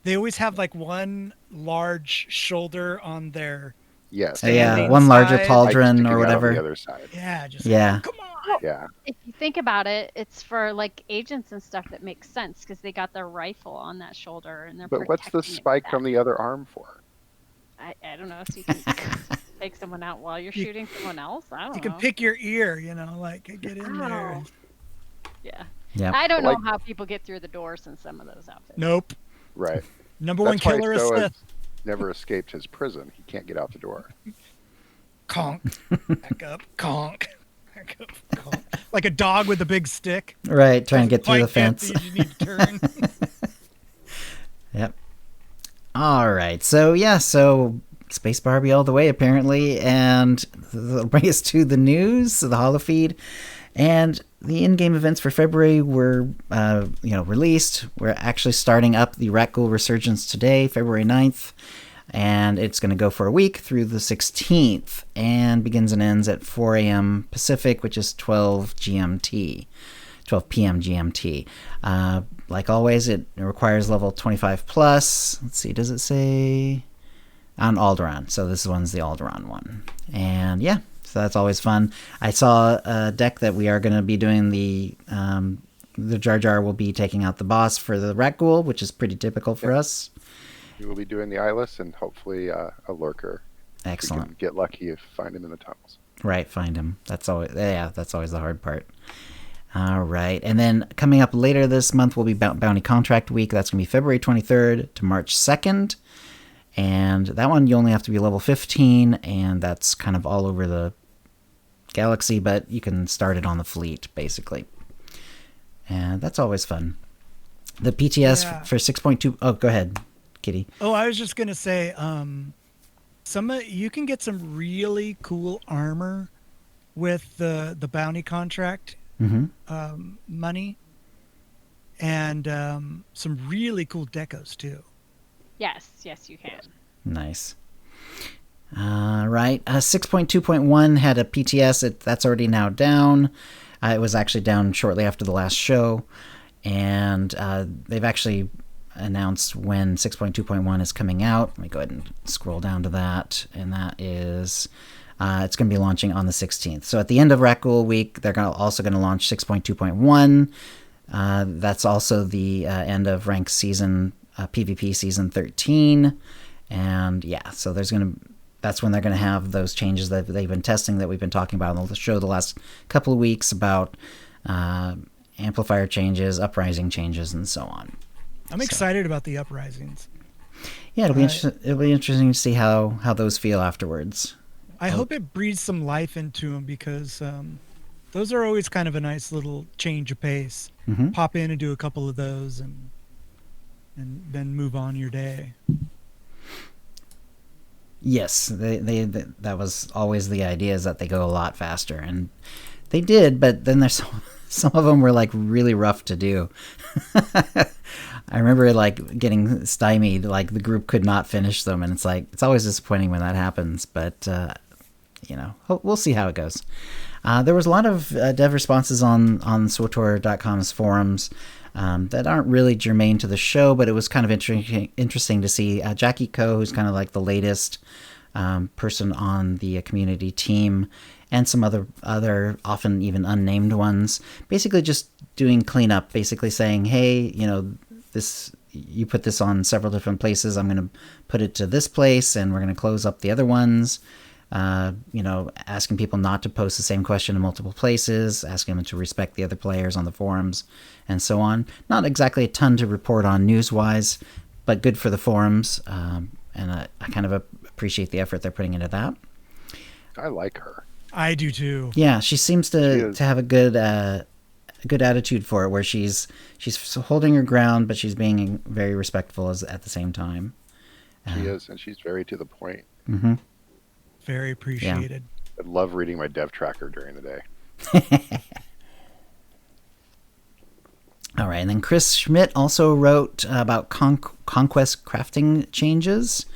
They always have like one large shoulder on their. Yes. Yeah, Standing one larger side. pauldron sticking or out on whatever. the other side. Yeah, just. Yeah. Come on. Yeah. If you think about it, it's for like agents and stuff that makes sense because they got their rifle on that shoulder and they're. But what's the protecting it spike with on the other arm for? that. I don't know. So you can take someone out while you're shooting someone else. I don't know. You can pick your ear, like get in I don't there. know. Yeah. Yeah. I don't know Like- how people get through the doors in some of those outfits. Nope. Right. Number one That's why killer is Stoa Sith. never escaped his prison. He can't get out the door. Conk. Back up. Conk. Back up. Conk. Like a dog with a big stick. Right, trying to get through the Quite fit, fence. so you need to turn. Yep. All right. So Space Barbie all the way apparently, and that'll bring us to the news, the holofeed, and the in-game events for February were released. We're actually starting up the Rat Ghoul Resurgence today, February 9th, and it's going to go for a week through the 16th, and begins and ends at 4 a.m. Pacific, which is 12 p.m. GMT. Like always, it requires level 25 plus. Let's see, does it say? On Alderaan. So this one's the Alderaan one. And yeah, so that's always fun. I saw a deck that we are going to be doing the Jar Jar will be taking out the boss for the Rat Ghoul, which is pretty typical for us. We will be doing the eyeless and hopefully a lurker. Excellent. We can get lucky if find him in the tunnels. Right, find him. That's always the hard part. All right, and then coming up later this month will be Bounty Contract Week. That's going to be February 23rd to March 2nd. And that one you only have to be level 15, and that's kind of all over the galaxy, but you can start it on the fleet, basically. And that's always fun. The PTS for 6.2... Oh, go ahead, Kitty. Oh, I was just going to say, you can get some really cool armor with the bounty contract money, and some really cool decos, too. Yes, you can. Nice. Right. 6.2.1 had a PTS. That's already now down. It was actually down shortly after the last show. And they've actually announced when 6.2.1 is coming out. Let me go ahead and scroll down to that. And that is... it's going to be launching on the 16th. So at the end of Rat Ghoul Week, they're also going to launch 6.2.1. That's also the end of Rank Season... PvP Season 13, and yeah, so that's when they're going to have those changes that they've been testing that we've been talking about on the show the last couple of weeks about amplifier changes, uprising changes, and so on. I'm excited about the uprisings. Yeah, it'll be interesting to see how those feel afterwards. I hope it breathes some life into them, because those are always kind of a nice little change of pace. Mm-hmm. Pop in and do a couple of those, and then move on your day. Yes, they that was always the idea, is that they go a lot faster, and they did. But then there's some of them were like really rough to do. I remember like getting stymied, like the group could not finish them, and it's always disappointing when that happens. But we'll see how it goes. There was a lot of dev responses on SWTOR.com's forums that aren't really germane to the show, but it was kind of interesting to see Jackie Ko, who's kind of like the latest person on the community team, and some other often even unnamed ones, basically just doing cleanup, basically saying, hey, this, you put this on several different places, I'm going to put it to this place, and we're going to close up the other ones. Asking people not to post the same question in multiple places, asking them to respect the other players on the forums, and so on. Not exactly a ton to report on news-wise, but good for the forums, and I kind of appreciate the effort they're putting into that. I like her. I do too. Yeah, she seems to have a good attitude for it, where she's holding her ground, but she's being very respectful at the same time. She is, and she's very to the point. Mm-hmm. Very appreciated. Yeah. I love reading my dev tracker during the day. All right, and then Chris Schmidt also wrote about conquest crafting changes,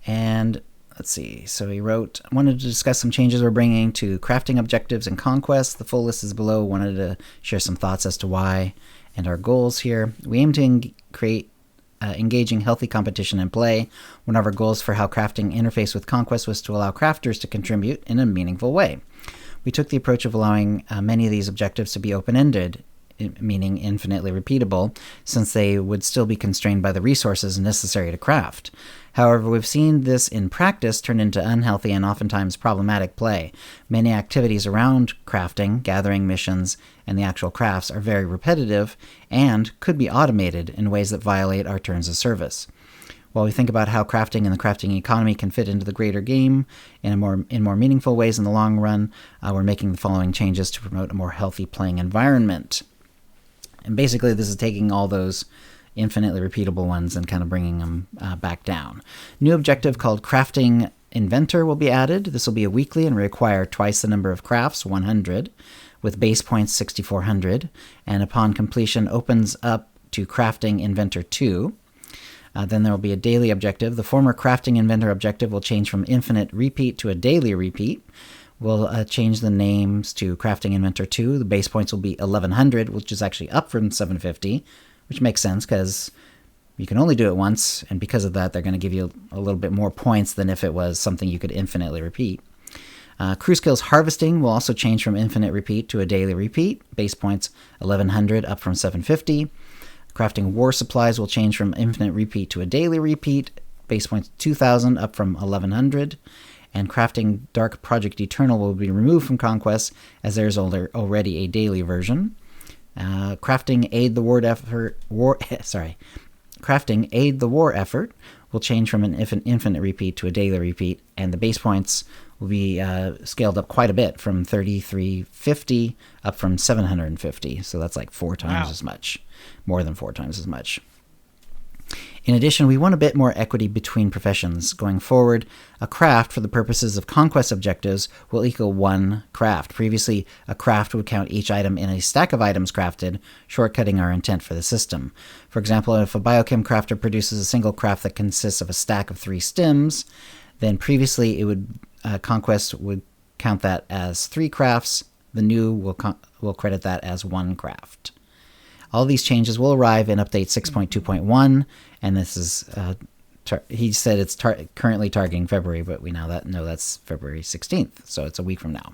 and let's see. So he wrote, wanted to discuss some changes we're bringing to crafting objectives and conquest. The full list is below. Wanted to share some thoughts as to why and our goals here. We aim to create engaging, healthy competition and play. One of our goals for how crafting interface with conquest was to allow crafters to contribute in a meaningful way. We took the approach of allowing many of these objectives to be open-ended, meaning infinitely repeatable, since they would still be constrained by the resources necessary to craft. However, we've seen this in practice turn into unhealthy and oftentimes problematic play. Many activities around crafting, gathering missions, and the actual crafts are very repetitive and could be automated in ways that violate our terms of service. While we think about how crafting and the crafting economy can fit into the greater game in more meaningful ways in the long run, we're making the following changes to promote a more healthy playing environment. And basically, this is taking all those infinitely repeatable ones and kind of bringing them back down. New objective called Crafting Inventor will be added. This will be a weekly and require twice the number of crafts, 100, with base points 6,400, and upon completion opens up to Crafting Inventor 2. Then there will be a daily objective. The former Crafting Inventor objective will change from infinite repeat to a daily repeat. We'll change the names to Crafting Inventor 2. The base points will be 1,100, which is actually up from 750, which makes sense because you can only do it once, and because of that, they're going to give you a little bit more points than if it was something you could infinitely repeat. Crew Skills Harvesting will also change from infinite repeat to a daily repeat. Base points 1,100, up from 750. Crafting War Supplies will change from infinite repeat to a daily repeat. Base points 2,000, up from 1,100. And Crafting Dark Project Eternal will be removed from Conquest, as there's already a daily version. Crafting Aid the War Effort will change from an infinite repeat to a daily repeat, and the base points will be scaled up quite a bit, from 3,350 up from 750. So that's like 4 times as much, more than 4 times as much. In addition, we want a bit more equity between professions. Going forward, a craft for the purposes of conquest objectives will equal 1 craft. Previously, a craft would count each item in a stack of items crafted, shortcutting our intent for the system. For example, if a biochem crafter produces a single craft that consists of a stack of 3 stems, then previously it would conquest would count that as 3 crafts. The new will credit that as 1 craft. All these changes will arrive in Update 6.2.1, and this is, he said it's currently targeting February, but we now know that's February 16th, so it's a week from now.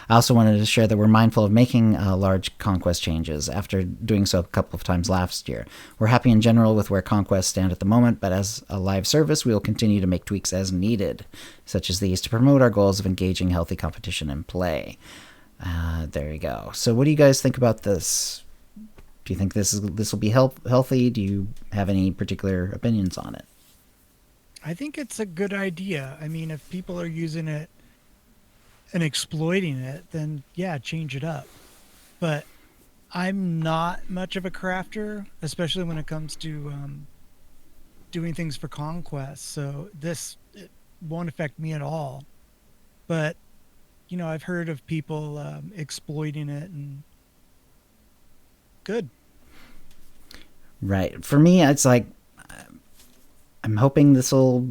I also wanted to share that we're mindful of making large Conquest changes after doing so a couple of times last year. We're happy in general with where Conquest stand at the moment, but as a live service, we will continue to make tweaks as needed, such as these, to promote our goals of engaging healthy competition and play. There you go. So what do you guys think about this? Do you think this will be healthy? Do you have any particular opinions on it? I think it's a good idea. I mean, if people are using it and exploiting it, then yeah, change it up. But I'm not much of a crafter, especially when it comes to doing things for conquest. So it won't affect me at all. But I've heard of people exploiting it, and good. Right. For me, it's like I'm hoping this will.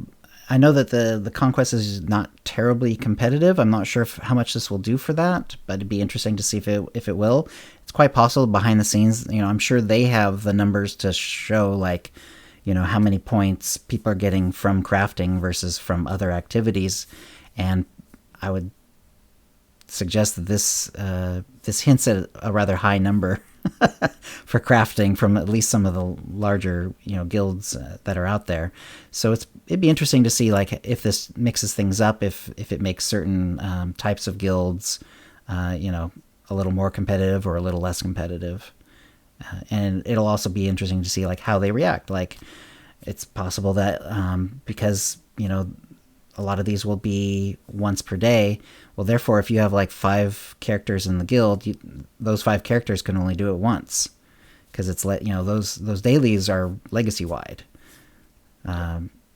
I know that the conquest is not terribly competitive. I'm not sure how much this will do for that, but it'd be interesting to see if it will. It's quite possible behind the scenes. I'm sure they have the numbers to show like, how many points people are getting from crafting versus from other activities, and I would suggest that this hints at a rather high number for crafting from at least some of the larger guilds that are out there. So it'd be interesting to see like if this mixes things up, if it makes certain types of guilds a little more competitive or a little less competitive. And it'll also be interesting to see like how they react. Like it's possible that because a lot of these will be once per day. Well, therefore, if you have like 5 characters in the guild, those 5 characters can only do it once, because it's those dailies are legacy wide.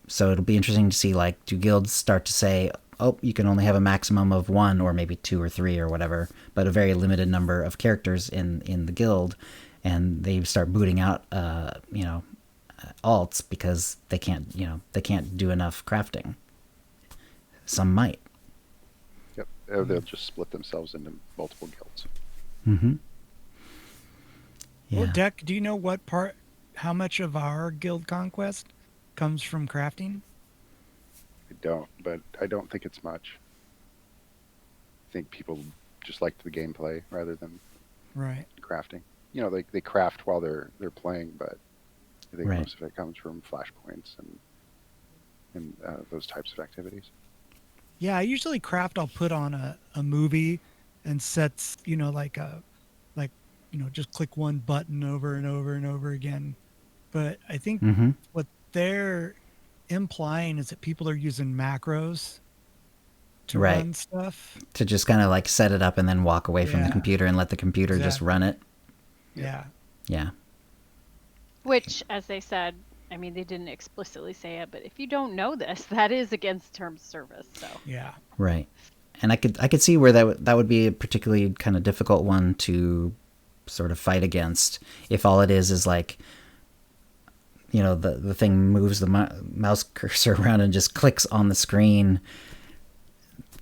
So it'll be interesting to see like, do guilds start to say, oh, you can only have a maximum of 1 or maybe 2 or 3 or whatever, but a very limited number of characters in the guild, and they start booting out alts because they can't do enough crafting. Some might. Yep. They'll just split themselves into multiple guilds. Mm-hmm. Yeah. Well, Deck, do you know how much of our guild conquest comes from crafting? I don't, but I don't think it's much. I think people just like the gameplay rather than crafting. They craft while they're playing, but I think most of it comes from flashpoints and those types of activities. Yeah, I usually craft. I'll put on a movie and sets, just click one button over and over and over again. But I think what they're implying is that people are using macros to run stuff. To just kind of like set it up and then walk away from the computer and let the computer just run it. Yeah. Yeah. Which, as they said, I mean, they didn't explicitly say it, but if you don't know this, that is against terms of service. So yeah, right. And I could see where that would be a particularly kind of difficult one to sort of fight against if all it is like, the thing moves the mouse cursor around and just clicks on the screen.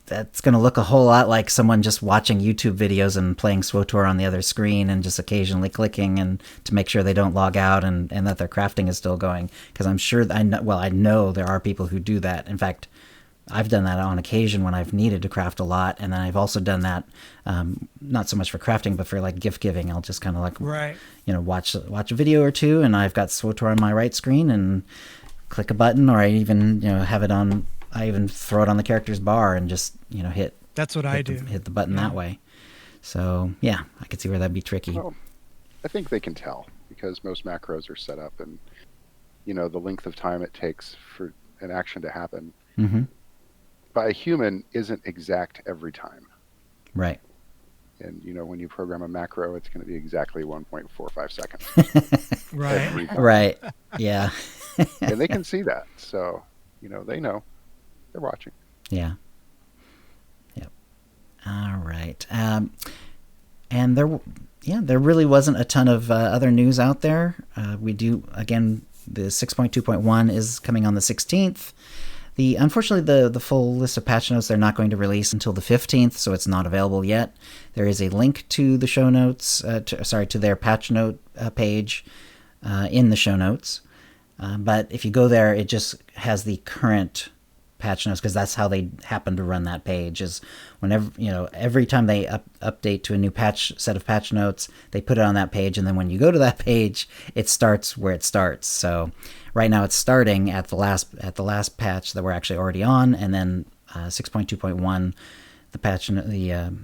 That's going to look a whole lot like someone just watching YouTube videos and playing SWTOR on the other screen and just occasionally clicking and to make sure they don't log out and that their crafting is still going. Because I'm sure, I know there are people who do that. In fact, I've done that on occasion when I've needed to craft a lot. And then I've also done that, not so much for crafting, but for like gift giving. I'll just kind of like, watch a video or two, and I've got SWTOR on my right screen and click a button, or I even, have it on... I even throw it on the character's bar and just, hit. That's what I do. Hit the button that way. So, yeah, I could see where that'd be tricky. Well, I think they can tell because most macros are set up and, the length of time it takes for an action to happen by a human isn't exact every time. Right. And, when you program a macro, it's going to be exactly 1.45 seconds. Right. Yeah. And they can see that. So, they know. They're watching. Yeah. Yep. All right. And there really wasn't a ton of other news out there. We do, again, the 6.2.1 is coming on the 16th. Unfortunately, the full list of patch notes they're not going to release until the 15th, so it's not available yet. There is a link to the show notes, to their patch note page in the show notes. But if you go there, it just has the current patch notes, because that's how they happen to run that page. Is whenever every time they update to a new set of patch notes, they put it on that page, and then when you go to that page, it starts where it starts. So right now it's starting at the last patch that we're actually already on, and then 6.2.1, the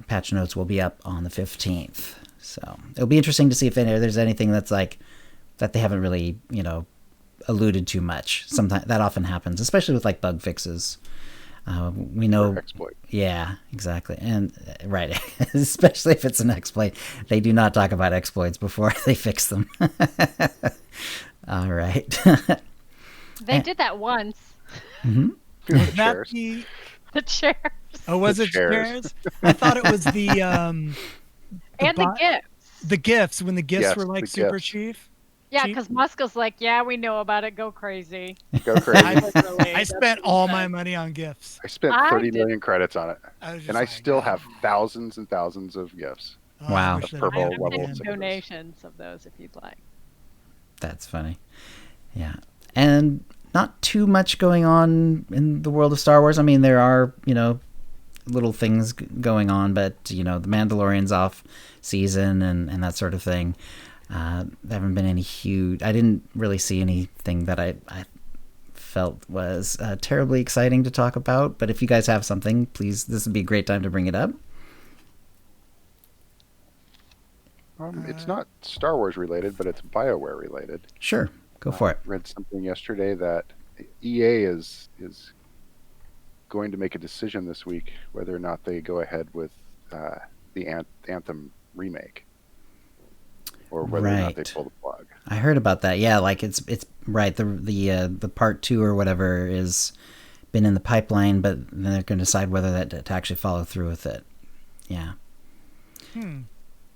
patch notes will be up on the 15th. So it'll be interesting to see if there's anything that's like that they haven't really, alluded to much. Sometimes that often happens, especially with like bug fixes. We know exploit. Yeah, exactly. And right, especially if it's an exploit, they do not talk about exploits before they fix them. All right. They did that once. Mm-hmm. Was that Chairs. The chairs. Oh, was The it chairs. chairs? I thought it was the And the gifts. the gifts when the gifts Yes, were like the super gifts. cheap. Yeah, cheap? because Musk was like, yeah, we know about it. Go crazy. Go crazy. I spent all my money on gifts. I spent I 30 did- million credits on it, I was just and I like, still oh, have thousands and thousands of gifts. I Wow. wish that Purple I I had level been. have six. donations of those if you'd like. That's funny. Yeah. And not too much going on in the world of Star Wars. I mean, there are, little things going on, but, the Mandalorian's off season and that sort of thing. There haven't been any huge... I didn't really see anything that I felt was terribly exciting to talk about, but if you guys have something, please, this would be a great time to bring it up. It's not Star Wars related, but it's BioWare related. Sure. Go for it. Read something yesterday that EA is going to make a decision this week whether or not they go ahead with the Anthem remake, or whether or not they Right. pull the plug. I heard about that. Yeah, like it's right. The part 2 or whatever is been in the pipeline, but then they're going to decide whether to actually follow through with it. Yeah.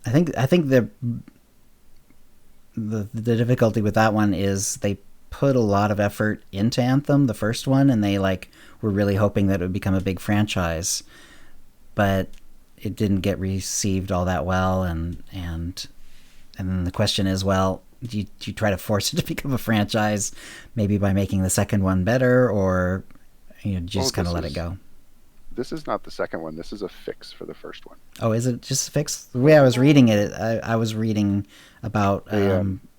I think the difficulty with that one is they put a lot of effort into Anthem, the first one, and they were really hoping that it would become a big franchise, but it didn't get received all that well, and then the question is, well, do you try to force it to become a franchise, maybe by making the second one better, or just kind of let it go? This is not the second one. This is a fix for the first one. Oh, is it just fixed? The way I was reading it, I was reading about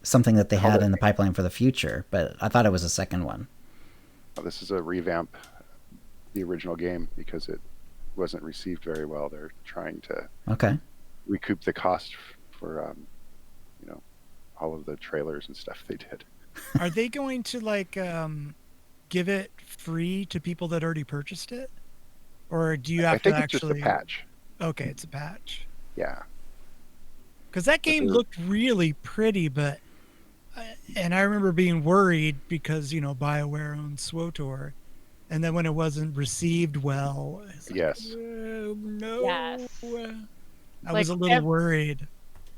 something that they had in the pipeline for the future, but I thought it was a second one. This is a revamp the original game because it wasn't received very well. They're trying to recoup the cost for all of the trailers and stuff they did. Are they going to give it free to people that already purchased it, or do you have to I think it's actually? just a patch. Okay, it's a patch. Yeah. Because that game looked really pretty, but and I remember being worried because BioWare owns SWTOR, and then when it wasn't received well, it's like, Yes. no. Yes. I was a little worried.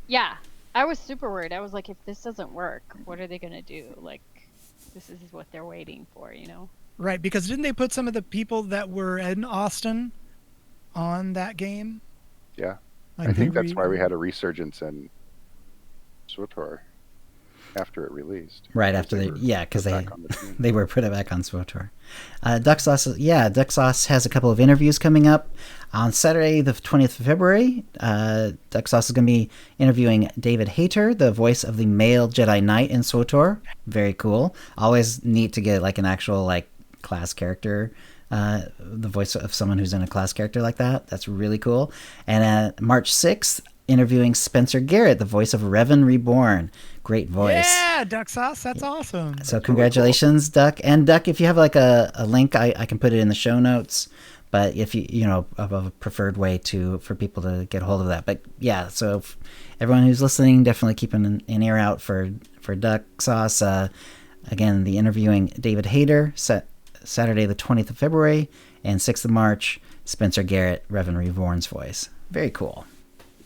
Yeah, I was super worried. I was like, if this doesn't work, what are they going to do? This is what they're waiting for, Right, because didn't they put some of the people that were in Austin on that game? Yeah. Like I think that's why we had a resurgence in SWTOR after it released. Right after because the they were put it back on SWTOR. Duck Sauce has a couple of interviews coming up on Saturday, the 20th of February. Duck Sauce is going to be interviewing David Hayter, the voice of the male Jedi Knight in SWTOR. Very cool. Always neat to get an actual class character. The voice of someone who's in a class character like that. That's really cool. And March 6th, interviewing Spencer Garrett, the voice of Revan Reborn. Great voice. Yeah, Duck Sauce, that's awesome. So congratulations, Duck. And Duck, if you have a link, I can put it in the show notes. But if of a preferred way for people to get a hold of that. But yeah, so everyone who's listening, definitely keep an ear out for Duck Sauce. Again, the interviewing David Hayter, Saturday the 20th of February, and 6th of March, Spencer Garrett, Revan Reborn's voice. Very cool.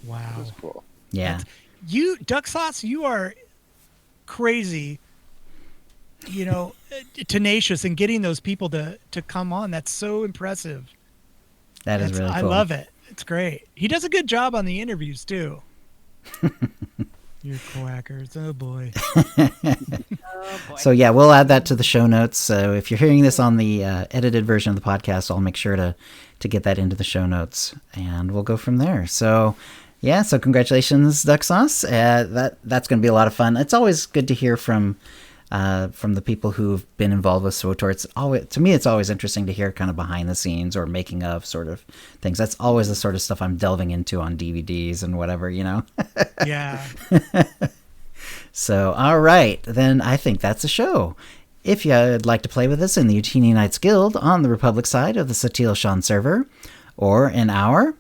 Wow. That's cool. Yeah. Duck Sauce, you are crazy, tenacious in getting those people to come on. That's so impressive. That is really cool. I love it. It's great. He does a good job on the interviews too. You're quackers. Oh boy. So yeah, we'll add that to the show notes. So if you're hearing this on the edited version of the podcast, I'll make sure to get that into the show notes, and we'll go from there. So yeah, so congratulations, Duck Sauce. That's going to be a lot of fun. It's always good to hear from from the people who've been involved with SWTOR. It's always, to me, it's always interesting to hear kind of behind the scenes or making of sort of things. That's always the sort of stuff I'm delving into on DVDs and whatever, you know? Yeah. So, all right, then I think that's a show. If you'd like to play with us in the Utini Knights Guild on the Republic side of the Satil Shan server, or in our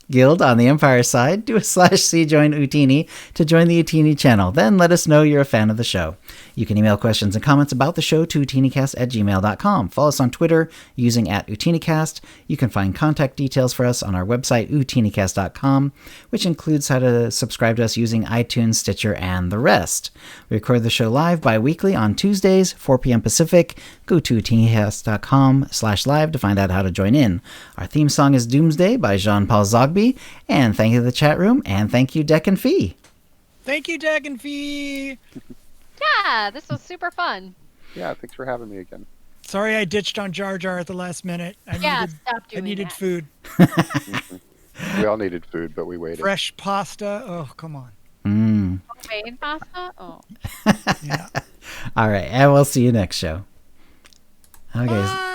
Guild on the Empire side, do a /C join Utini to join the Utini channel. Then let us know you're a fan of the show. You can email questions and comments about the show to OotiniCast@gmail.com. Follow us on Twitter using @OotiniCast. You can find contact details for us on our website, OotiniCast.com, which includes how to subscribe to us using iTunes, Stitcher, and the rest. We record the show live bi-weekly on Tuesdays, 4 p.m. Pacific. Go to OotiniCast.com/live to find out how to join in. Our theme song is Doomsday by Jean-Paul Zogby. And thank you to the chat room, and thank you, Dek and Fee. Thank you, Deck and Fee. Yeah, this was super fun. Yeah, thanks for having me again. Sorry I ditched on Jar Jar at the last minute. Stop doing I needed that. food. We all needed food, but we waited. Fresh pasta. Oh, come on. Homemade pasta? Oh. Yeah. All right, and we'll see you next show. Okay. Bye.